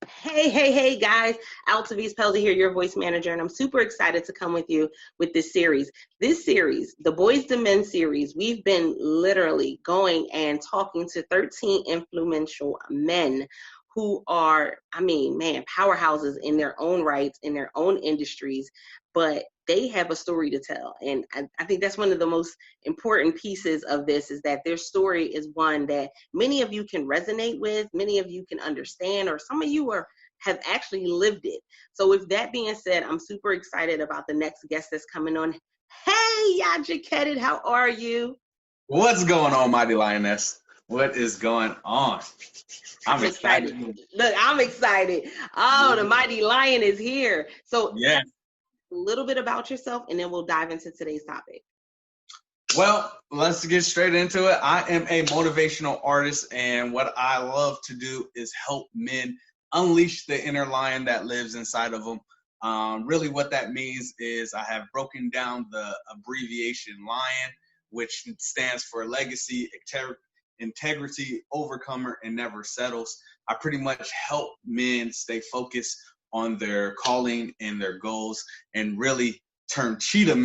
Hey, guys. Altavis Pelzy here, your voice manager, and I'm super excited to come with you with this series. This series, the Boys to Men series, we've been literally going and talking to 13 influential men who are, powerhouses in their own rights, in their own industries, but they have a story to tell. And I think that's one of the most important pieces of this is that their story is one that many of you can resonate with, many of you can understand, or some of you have actually lived it. So with that being said, I'm super excited about the next guest that's coming on. Hey, Ya Jaketted, how are you? What's going on, Mighty Lioness? What is going on? I'm excited. Look, I'm excited. Oh, the mighty lion is here. So Yeah. a little bit about yourself, and then we'll dive into today's topic. Well, let's get straight into it. I am a motivational artist, and what I love to do is help men unleash the inner lion that lives inside of them. Really what that means is I have broken down the abbreviation LION, which stands for legacy, integrity, overcomer, and never settles. I pretty much help men stay focused on their calling and their goals and really turn cheetah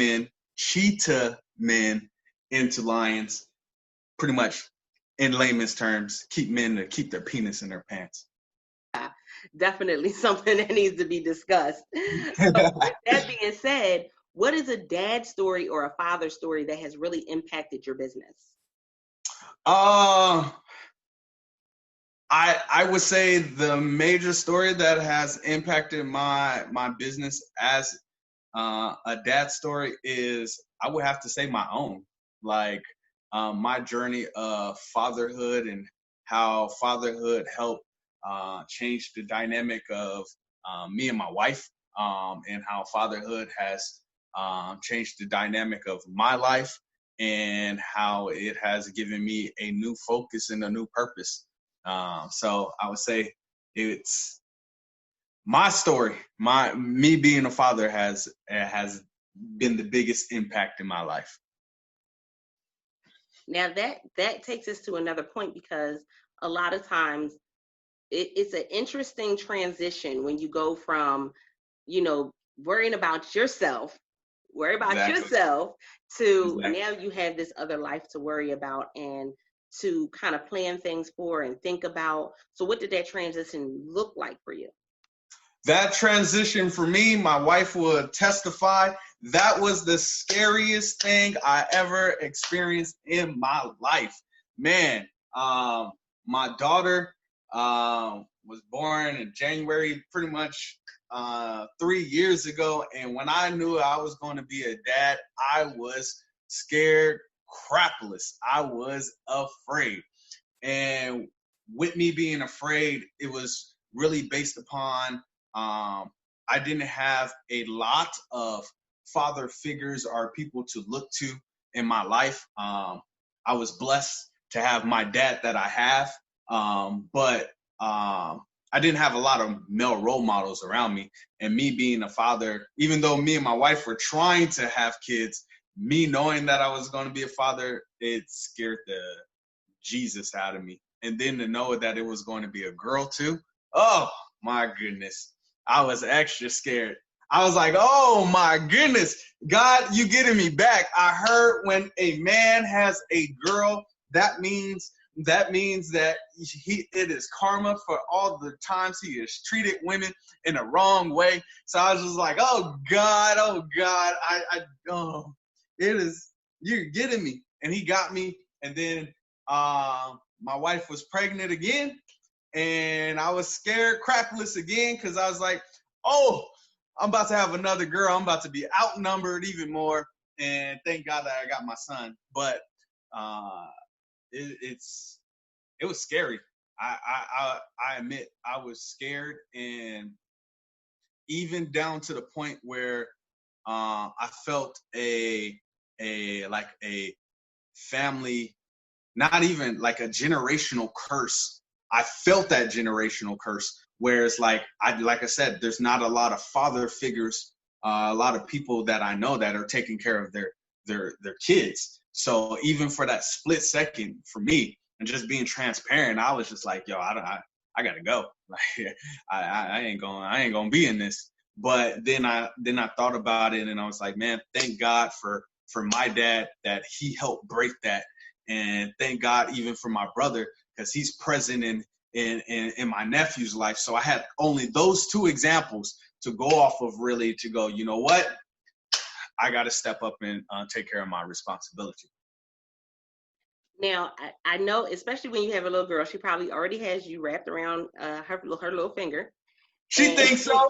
men into lions, pretty much in layman's terms, keep men to keep their penis in their pants. Definitely something that needs to be discussed. So with that being said, what is a dad story or a father story that has really impacted your business? I would say the major story that has impacted my business as a dad story is, I would have to say, my own. Like my journey of fatherhood and how fatherhood helped change the dynamic of me and my wife, and how fatherhood has changed the dynamic of my life and how it has given me a new focus and a new purpose. So I would say it's my story. Me being a father has been the biggest impact in my life. Now that takes us to another point, because a lot of times it's an interesting transition when you go from, worrying about yourself, to Exactly. now you have this other life to worry about and to kind of plan things for and think about. So what did that transition look like for you? That transition for me, my wife would testify, that was the scariest thing I ever experienced in my life. Man, my daughter was born in January, pretty much 3 years ago. And when I knew I was going to be a dad, I was scared crapless. I was afraid. And with me being afraid, it was really based upon I didn't have a lot of father figures or people to look to in my life. I was blessed to have my dad that I have, but I didn't have a lot of male role models around me. And me being a father, even though me and my wife were trying to have kids, me knowing that I was going to be a father, it scared the Jesus out of me. And then to know that it was going to be a girl too, oh my goodness. I was extra scared. I was like, oh my goodness, God, you getting me back. I heard when a man has a girl, that means that it is karma for all the times he has treated women in the wrong way. So I was just like, oh God, it is, you're getting me. And he got me. And then my wife was pregnant again. And I was scared crapless again because I was like, oh, I'm about to have another girl. I'm about to be outnumbered even more. And thank God that I got my son. But it was scary. I admit I was scared, and even down to the point where I felt a family, not even like a generational curse. I felt that generational curse, whereas like I said, there's not a lot of father figures, a lot of people that I know that are taking care of their kids. So even for that split second, for me, and just being transparent, I was just like, yo, I I gotta go. Like, I ain't gonna be in this. But then I thought about it, and I was like, man, thank God for my dad, that he helped break that. And thank God even for my brother, because he's present in my nephew's life. So I had only those two examples to go off of, really, to go, you know what? I got to step up and take care of my responsibility. Now, I know, especially when you have a little girl, she probably already has you wrapped around her little finger. She thinks so.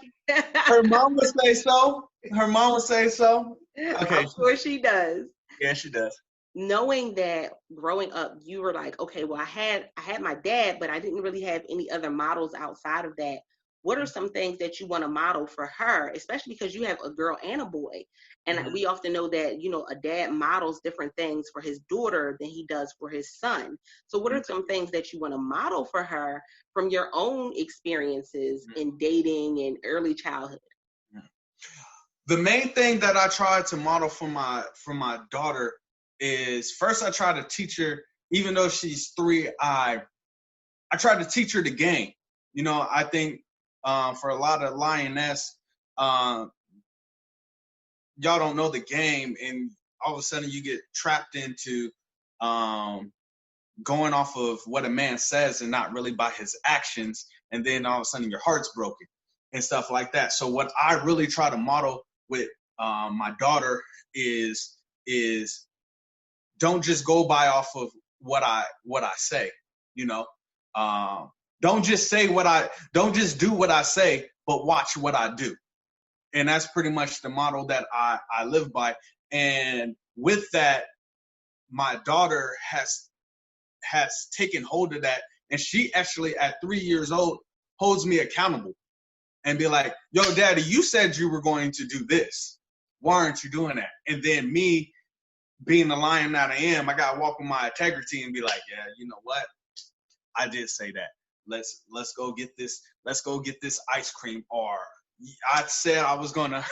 Her mom would say so. Her mom would say so. Okay. I'm sure she does. Yeah, she does. Knowing that growing up, you were like, okay, well, I had my dad, but I didn't really have any other models outside of that. What are some things that you want to model for her, especially because you have a girl and a boy? And we often know that, you know, a dad models different things for his daughter than he does for his son. So what are some things that you want to model for her from your own experiences in dating and early childhood? The main thing that I tried to model for my daughter is, first I try to teach her, even though she's 3, I tried to teach her the game. You know, I think for a lot of lioness, y'all don't know the game, and all of a sudden you get trapped into going off of what a man says and not really by his actions, and then all of a sudden your heart's broken and stuff like that. So what I really try to model with my daughter is don't just go by off of what I say, you know. Don't just do what I say, but watch what I do. And that's pretty much the model that I live by. And with that, my daughter has taken hold of that. And she actually, at 3 years old, holds me accountable and be like, yo, daddy, you said you were going to do this. Why aren't you doing that? And then me, being the lion that I am, I got to walk with my integrity and be like, yeah, you know what? I did say that. Let's go get this. Let's go get this ice cream. Or I said I was gonna.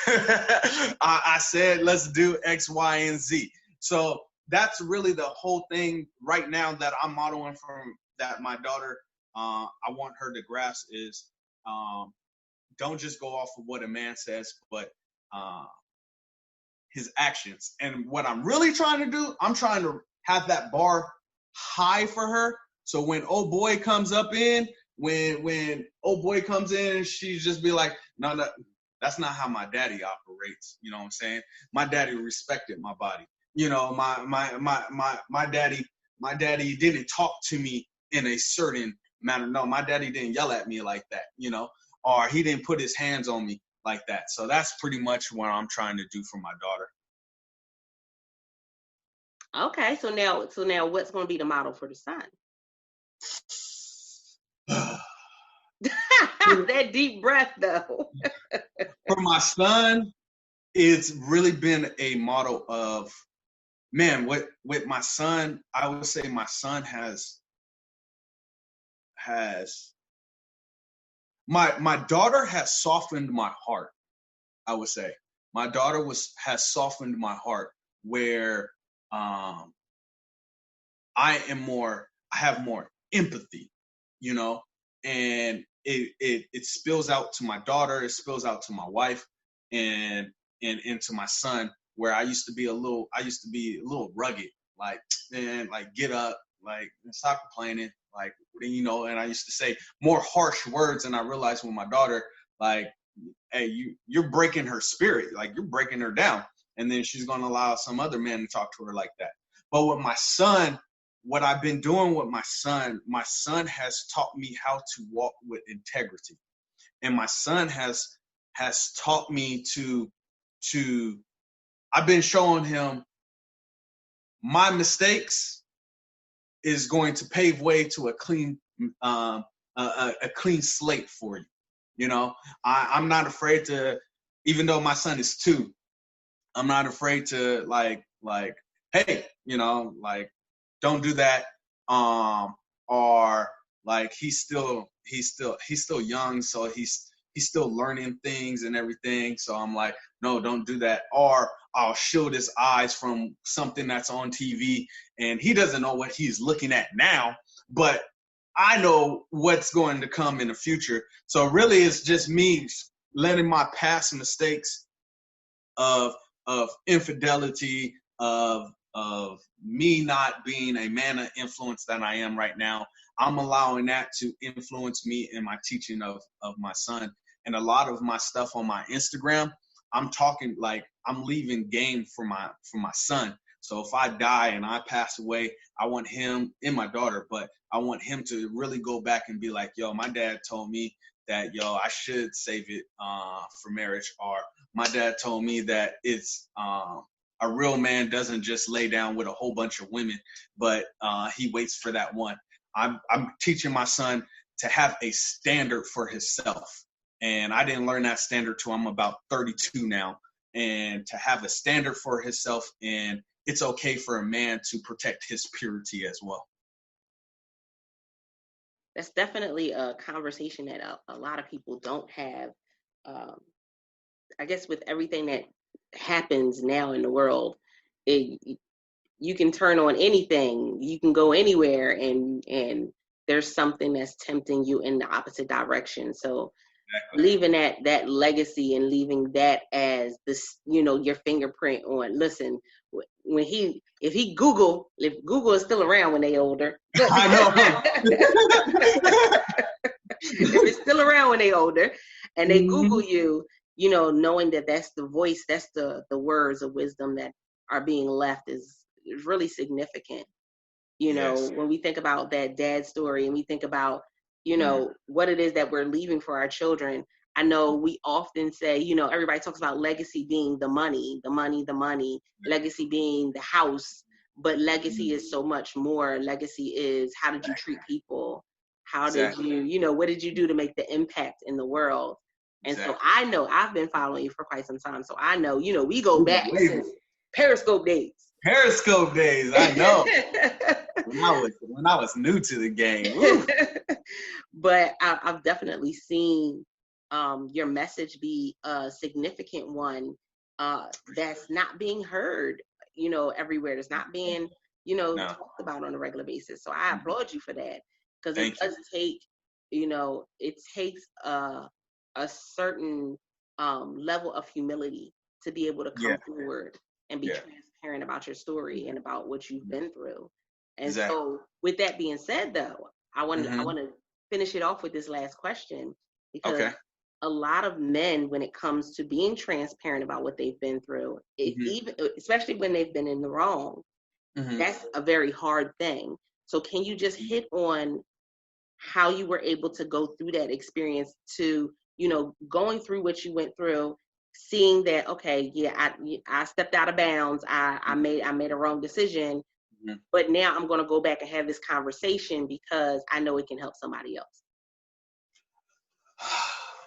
I said let's do X, Y, and Z. So that's really the whole thing right now that I'm modeling from, that my daughter, I want her to grasp is, don't just go off of what a man says, but his actions. And what I'm really trying to do, I'm trying to have that bar high for her. So when old boy comes up in, when old boy comes in, she just be like, no, that's not how my daddy operates. You know what I'm saying? My daddy respected my body. You know, my daddy didn't talk to me in a certain manner. No, my daddy didn't yell at me like that, you know, or he didn't put his hands on me like that. So that's pretty much what I'm trying to do for my daughter. Okay, so now what's going to be the model for the son? That deep breath, though. For my son, it's really been a model of, man, with my son, I would say my son has my daughter has softened my heart. I would say my daughter has softened my heart, where I have more empathy, you know, and it spills out to my daughter, it spills out to my wife, and into my son, where I used to be a little rugged, like, man, like, get up, like, stop complaining, like, you know, and I used to say more harsh words, and I realized with my daughter, like, hey, you're breaking her spirit, like, you're breaking her down, and then she's going to allow some other man to talk to her like that. But with my son, what I've been doing with my son has taught me how to walk with integrity. And my son has taught me to I've been showing him my mistakes is going to pave way to a clean slate for you. You know, I'm not afraid to, even though my son is 2, I'm not afraid to like, hey, you know, like, don't do that. Or like, he's still young, so he's still learning things and everything. So I'm like, no, don't do that. Or I'll shield his eyes from something that's on TV, and he doesn't know what he's looking at now, but I know what's going to come in the future. So really it's just me letting my past mistakes of infidelity, of me not being a man of influence that I am right now. I'm allowing that to influence me in my teaching of my son. And a lot of my stuff on my Instagram, I'm talking like I'm leaving game for my son. So if I die and I pass away, I want him and my daughter, but I want him to really go back and be like, yo, my dad told me that, yo, I should save it for marriage. Or my dad told me that it's a real man doesn't just lay down with a whole bunch of women, but he waits for that one. I'm teaching my son to have a standard for himself. And I didn't learn that standard till I'm about 32 now. And to have a standard for himself, and it's okay for a man to protect his purity as well. That's definitely a conversation that a lot of people don't have. I guess with everything that happens now in the world, you can turn on anything, you can go anywhere, and there's something that's tempting you in the opposite direction. So leaving that legacy and leaving that as this, your fingerprint on, listen, if Google is still around when they older. I know. If it's still around when they older and they Google you, knowing that that's the voice, that's the words of wisdom that are being left is really significant. Yes. When we think about that dad story and we think about, what it is that we're leaving for our children. I know we often say, everybody talks about legacy being the money, legacy being the house, but legacy is so much more. Legacy is, how did you treat people? How did you, what did you do to make the impact in the world? And so I know I've been following you for quite some time. So I know, we go back since Periscope days. Periscope days, I know. when I was new to the game. But I've definitely seen your message be a significant one that's not being heard, everywhere. That's not being, talked about on a regular basis. So I applaud you for that, because it does take, it takes a certain level of humility to be able to come forward and be transparent about your story and about what you've been through. And so with that being said, though, I want to finish it off with this last question, because a lot of men, when it comes to being transparent about what they've been through, even especially when they've been in the wrong, that's a very hard thing. So can you just hit on how you were able to go through that experience to, going through what you went through, seeing that, okay, I stepped out of bounds. I made a wrong decision, but now I'm going to go back and have this conversation because I know it can help somebody else.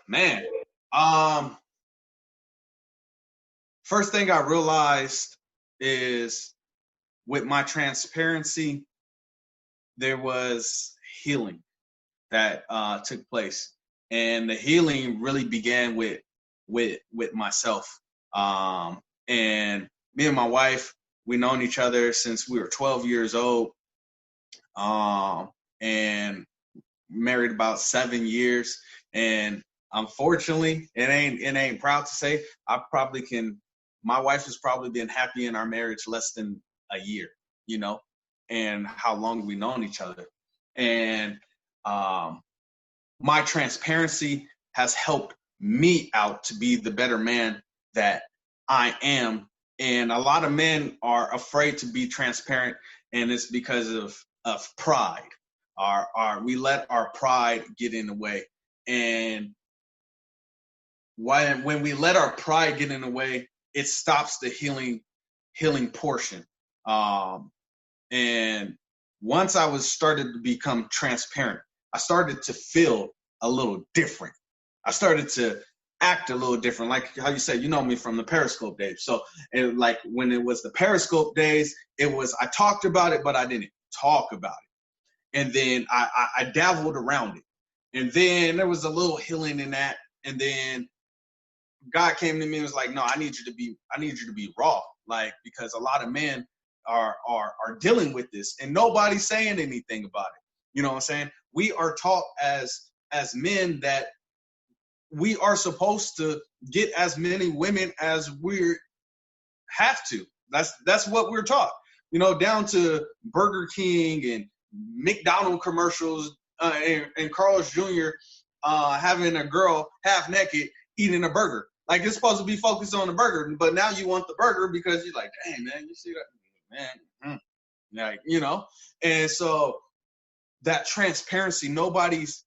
Man, first thing I realized is with my transparency, there was healing that took place, and the healing really began with myself. And me and my wife, we've known each other since we were 12 years old, and married about 7 years. And unfortunately, it ain't proud to say, my wife has probably been happy in our marriage less than a year, and how long we known each other. And my transparency has helped me out to be the better man that I am. And a lot of men are afraid to be transparent, and it's because of pride. We let our pride get in the way. And when we let our pride get in the way, it stops the healing portion. And once I started to become transparent, I started to feel a little different. I started to act a little different, like how you said, me from the Periscope days. So, like when it was the Periscope days, it was, I talked about it, but I didn't talk about it. And then I dabbled around it. And then there was a little healing in that. And then God came to me and was like, no, I need you to be raw. Like, because a lot of men are dealing with this and nobody's saying anything about it. You know what I'm saying? we are taught as men that we are supposed to get as many women as we have to. That's what we're taught. You know, down to Burger King and McDonald's commercials, and Carl's Jr. Having a girl half naked eating a burger. Like, it's supposed to be focused on the burger, but now you want the burger because you're like, dang, man, you see that, man, like, you know. And so that transparency, nobody's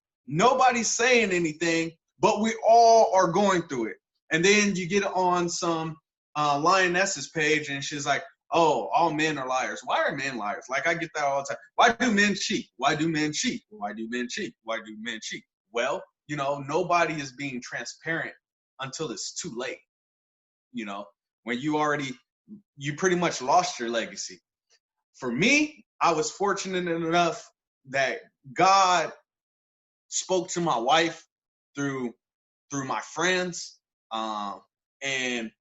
saying anything, but we all are going through it. And then you get on some lioness's page, and she's like, oh, all men are liars. Why are men liars? Like, I get that all the time. Why do men cheat? Why do men cheat? Why do men cheat? Why do men cheat? Well, you know, nobody is being transparent until it's too late. You know, when you pretty much lost your legacy. For me, I was fortunate enough that God spoke to my wife through my friends, and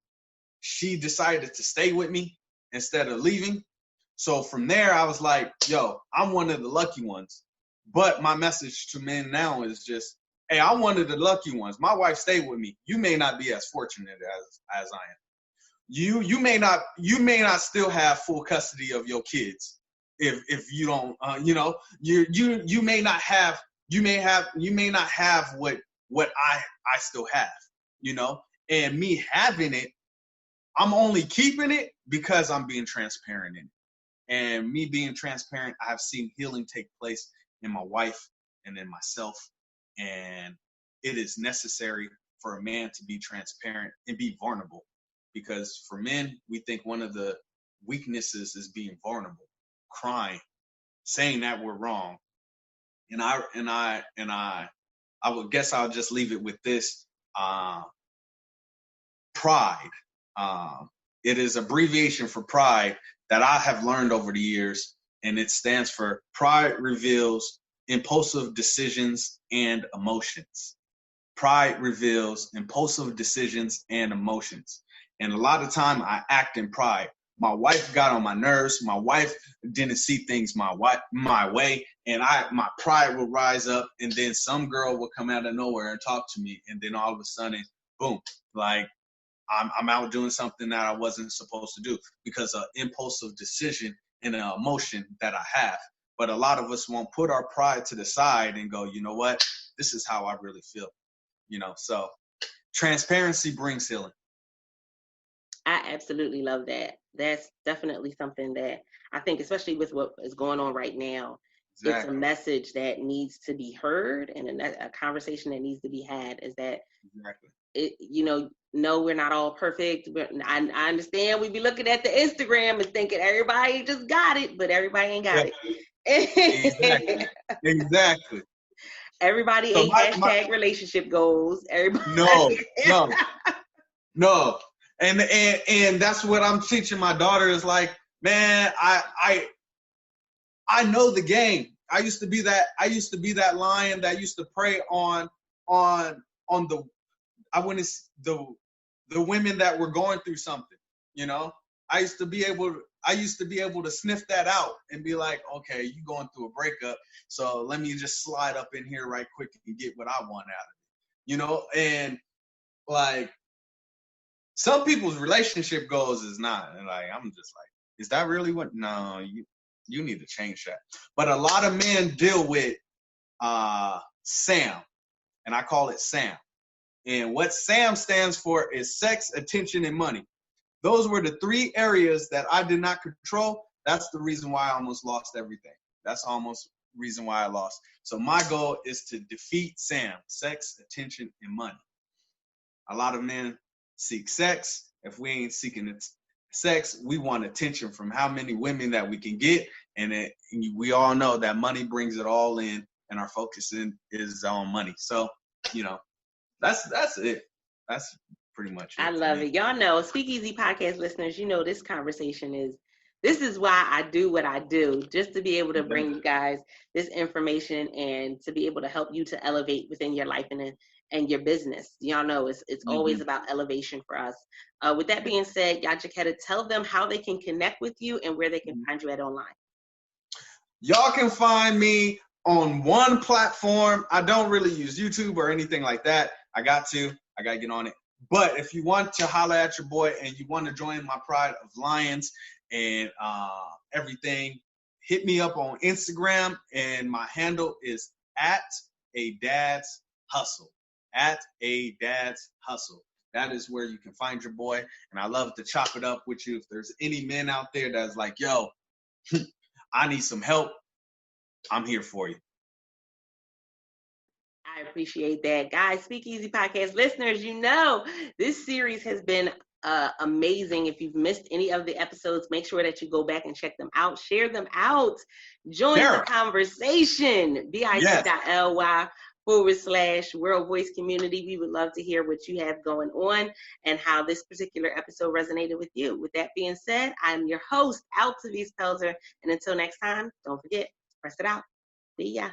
she decided to stay with me instead of leaving. So from there, I was like, yo, I'm one of the lucky ones. But my message to men now is just, hey, I'm one of the lucky ones. My wife stayed with me. You may not be as fortunate as I am. You may not still have full custody of your kids if you don't, you know, you may not have what I still have, you know. And me having it, I'm only keeping it because I'm being transparent in it. And me being transparent, I've seen healing take place in my wife and in myself. And it is necessary for a man to be transparent and be vulnerable. Because for men, we think one of the weaknesses is being vulnerable, crying, saying that we're wrong. And I would guess I'll just leave it with this. Pride. It is abbreviation for pride that I have learned over the years, and it stands for pride reveals impulsive decisions and emotions. Pride reveals impulsive decisions and emotions. And a lot of time I act in pride. My wife got on my nerves. My wife didn't see things my way, and my pride would rise up, and then some girl would come out of nowhere and talk to me, and then all of a sudden, boom, like I'm out doing something that I wasn't supposed to do because of impulsive decision and an emotion that I have. But a lot of us won't put our pride to the side and go, you know what, this is how I really feel, you know. So transparency brings healing. I absolutely love that. That's definitely something that I think, especially with what is going on right now, exactly. It's a message that needs to be heard, and a conversation that needs to be had is that, exactly. You know, no, we're not all perfect. I understand we be looking at the Instagram and thinking everybody just got it, but everybody ain't got it. Exactly. Everybody ain't hashtag relationship goals. Everybody. No. And that's what I'm teaching my daughter is like, man, I know the game. I used to be that lion that used to prey on the women that were going through something, you know. I used to be able to sniff that out and be like, okay, you going through a breakup, so let me just slide up in here right quick and get what I want out of it, you know. And like some people's relationship goals is not, and like I'm just like, is that really what? No, you need to change that. But a lot of men deal with SAM, and I call it SAM. And what SAM stands for is sex, attention, and money. Those were the three areas that I did not control. That's the reason why I almost lost everything. That's almost the reason why I lost. So my goal is to defeat SAM, sex, attention, and money. A lot of men seek sex. If we ain't seeking sex, we want attention from how many women that we can get. And we all know that money brings it all in, and our focus is on money. So, you know, that's it. That's pretty much it. I love it. Y'all know, Speakeasy podcast listeners, you know this is why I do what I do, just to be able to bring you guys this information and to be able to help you to elevate within your life and your business. Y'all know it's always about elevation for us. With that being said, Ya Jaketted, tell them how they can connect with you and where they can find you at online. Y'all can find me on one platform. I don't really use YouTube or anything like that. I got to get on it. But if you want to holler at your boy and you want to join my pride of lions and everything, hit me up on Instagram, and my handle is at a dad's hustle. At a dad's hustle. That is where you can find your boy. And I love to chop it up with you. If there's any men out there that's like, yo, I need some help, I'm here for you. I appreciate that. Guys, Speakeasy Podcast listeners, you know, this series has been amazing. If you've missed any of the episodes, make sure that you go back and check them out. Share them out. Join the conversation. bit.ly/World Voice Community. We would love to hear what you have going on and how this particular episode resonated with you. With that being said, I'm your host, Altavice Pelzer. And until next time, don't forget, press it out. See ya.